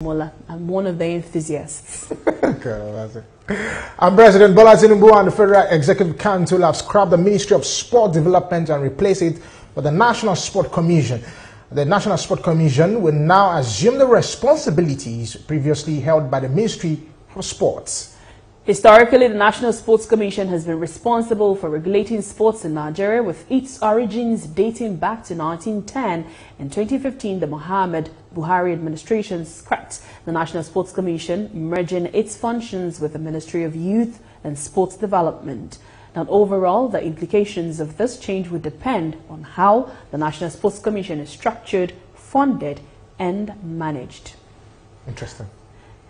Mola. I'm one of the enthusiasts. And President Bola Tinubu and the Federal Executive Council have scrapped the Ministry of Sport Development and replaced it with the National Sport Commission. The National Sport Commission will now assume the responsibilities previously held by the Ministry of Sports. Historically, the National Sports Commission has been responsible for regulating sports in Nigeria, with its origins dating back to 1910. In 2015, the Muhammad Buhari administration scrapped the National Sports Commission, merging its functions with the Ministry of Youth and Sports Development. Now, overall, the implications of this change would depend on how the National Sports Commission is structured, funded, and managed. Interesting.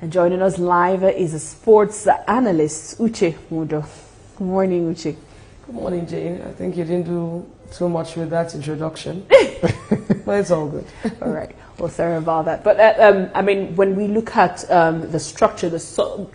And joining us live is a sports analyst, Uche Mudo. Good morning, Uche. Good morning, Jane. I think you didn't do too much with that introduction, but it's all good. All right. Well, sorry about that. But I mean, when we look at the structure,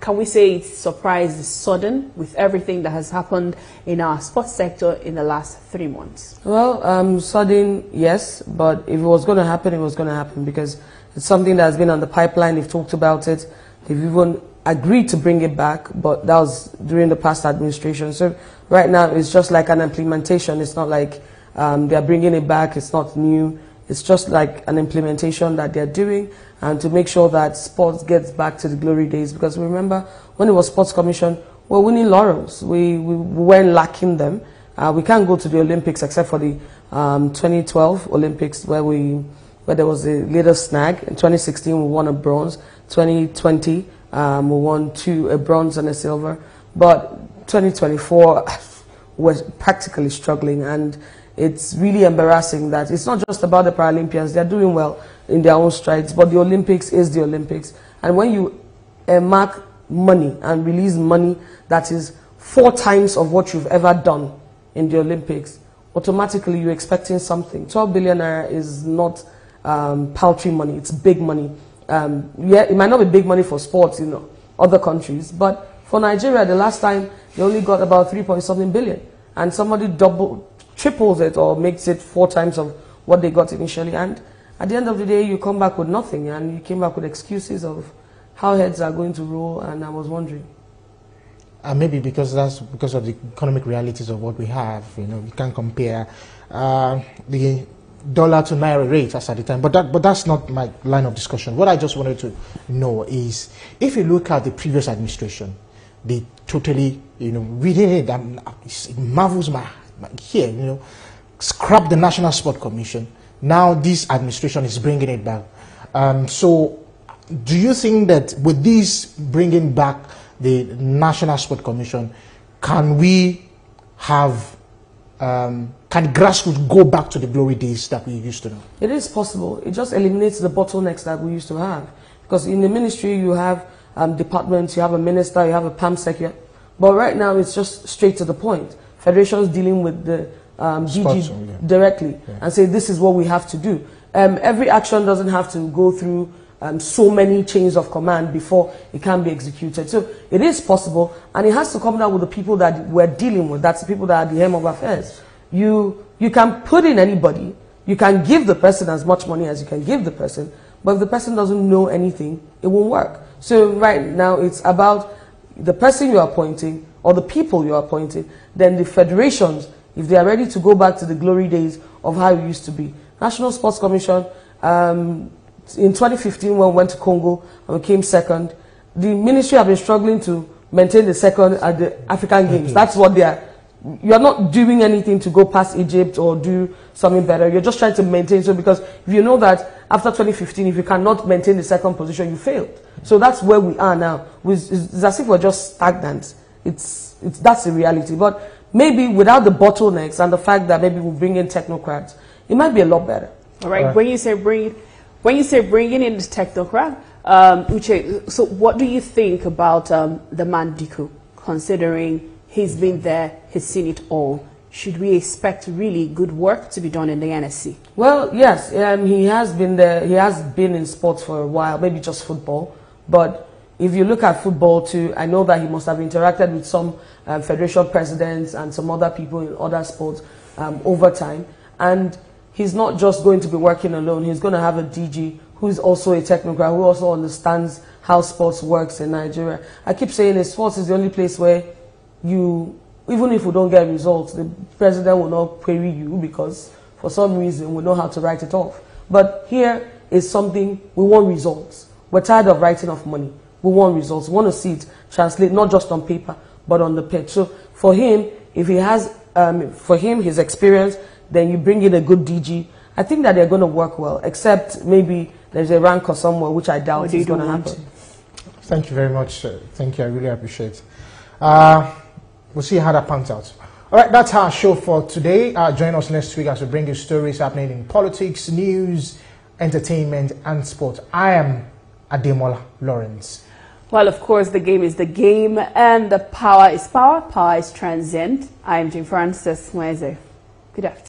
can we say it's surprised, it's sudden with everything that has happened in our sports sector in the last 3 months? Well, sudden, yes, but if it was going to happen, it was going to happen because it's something that has been on the pipeline. They've talked about it. They've even agreed to bring it back, but that was during the past administration. So right now, it's just like an implementation. It's not like they're bringing it back. It's not new. It's just like an implementation that they're doing, and to make sure that sports gets back to the glory days. Because remember, when it was Sports Commission, we're winning laurels. We weren't lacking them. We can't go to the Olympics except for the 2012 Olympics where there was a little snag. In 2016, we won a bronze. 2020, we won a bronze and a silver. But 2024, we're practically struggling, and it's really embarrassing that it's not just about the Paralympians. They're doing well in their own strides, but the Olympics is the Olympics. And when you earmark money and release money that is 4 times of what you've ever done in the Olympics, automatically you're expecting something. 12 billion naira is not paltry money. It's big money. Yeah, it might not be big money for sports in other countries, but for Nigeria, the last time they only got about 3-point-something billion, and somebody triples it or makes it 4 times of what they got initially, and at the end of the day you come back with nothing, and you came back with excuses of how heads are going to roll. And I was wondering, maybe because of the economic realities of what we have. We can't compare the dollar to naira rate as at the time, but that's not my line of discussion. What I just wanted to know is, if you look at the previous administration, they totally, really, it marvels my here, scrap the National Sport Commission. Now this administration is bringing it back. So do you think that with this bringing back the National Sport Commission, can we have, can grassroots go back to the glory days that we used to know? It is possible. It just eliminates the bottlenecks that we used to have. Because in the ministry, you have departments, you have a minister, you have a PAM secretary. But right now, it's just straight to the point. Federations dealing with the DG directly and say, this is what we have to do. Every action doesn't have to go through so many chains of command before it can be executed. So it is possible, and it has to come down with the people that we're dealing with. That's the people that are the helm of affairs. You can put in anybody, you can give the person as much money as you can give the person, but if the person doesn't know anything, it won't work. So right now it's about the person you're appointing or the people you're appointing, then the federations, if they are ready to go back to the glory days of how it used to be. National Sports Commission, in 2015 when we went to Congo and we came second, the ministry have been struggling to maintain the second at the African Games. That's what they are. You're not doing anything to go past Egypt or do something better. You're just trying to maintain. So because if you know that after 2015, if you cannot maintain the second position, you failed. So that's where we are now. It's as if we're just stagnant. That's the reality. But maybe without the bottlenecks and the fact that maybe we'll bring in technocrats, it might be a lot better. All right. When you say bringing in the technocrat, Uche, so what do you think about the man Diko, considering he's been there, he's seen it all? Should we expect really good work to be done in the NSC? Well, yes, he has been there. He has been in sports for a while, maybe just football. But if you look at football too, I know that he must have interacted with some federation presidents and some other people in other sports over time. And he's not just going to be working alone. He's going to have a DG who is also a technocrat, who also understands how sports works in Nigeria. I keep saying that sports is the only place where you, even if we don't get results, the president will not query you because for some reason we know how to write it off. But here is something, we want results. We're tired of writing off money. We want results. We want to see it translate not just on paper, but on the pitch. So for him, if he has, his experience, then you bring in a good DG. I think that they're going to work well, except maybe there's a rancor somewhere, which I doubt is going to happen. Thank you very much. Thank you. I really appreciate it. We'll see how that pans out. All right, that's our show for today. Join us next week as we bring you stories happening in politics, news, entertainment, and sport. I am Ademola Lawrence. Well, of course, the game is the game, and the power is power. Power is transient. I am Jim Francis Mweze. Good afternoon.